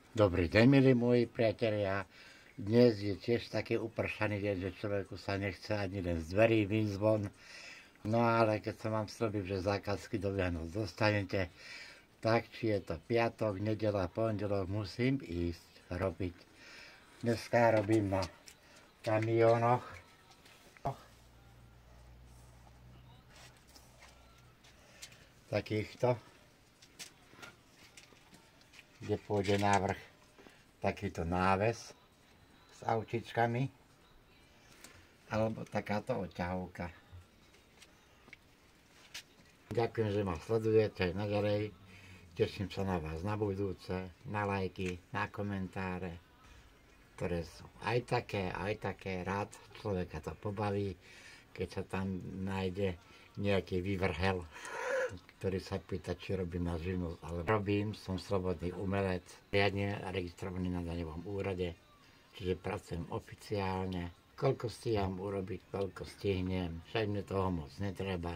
Dobrý deň, milí moji priatelia. Dnes je tiež taký upršaný deň, že človeku sa nechce ani len z dverí vyjsť von. No ale keď som vám slúbil, že zákazky do Vianoc dostanete, tak či je to piatok, nedeľa, pondelok, musím ísť robiť. Dneska robím na kamionoch. Takýchto, kde pôjde návrh takýto náves s aučičkami alebo takáto odťahovka. Ďakujem, že ma sledujete naďalej. Teším sa na vás na budúce, na lajky, na komentáre, ktoré sú aj také, rád človeka to pobaví, keď sa tam nájde nejaký vyvrhel, ktorý sa pýta, či robím na živnosť, ale robím, som slobodný umelec, riadne registrovaný na daňovom úrade, čiže pracujem oficiálne. Koľko stíham urobiť, koľko stihnem, však mne toho moc netreba.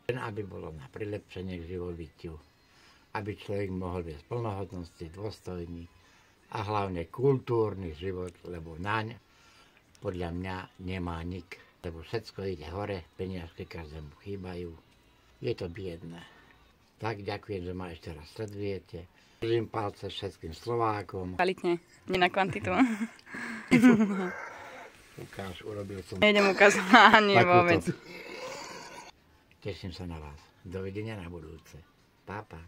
Len aby bolo na prilepšenie k živobytiu, aby človek mohol viesť plnohodnostný, dôstojný a hlavne kultúrny život, lebo naň podľa mňa nemá nik, lebo všetko ide hore, peniažky každému chýbajú, je to biedné. Tak ďakujem, že ma ešte raz sledujete. Držím palce všetkým Slovákom. Kvalitne, nie na kvantitu. Ukáž, urobil som. Nejdem ukázať, nie vôbec. Teším sa na vás. Dovidenia na budúce. Pa, pa.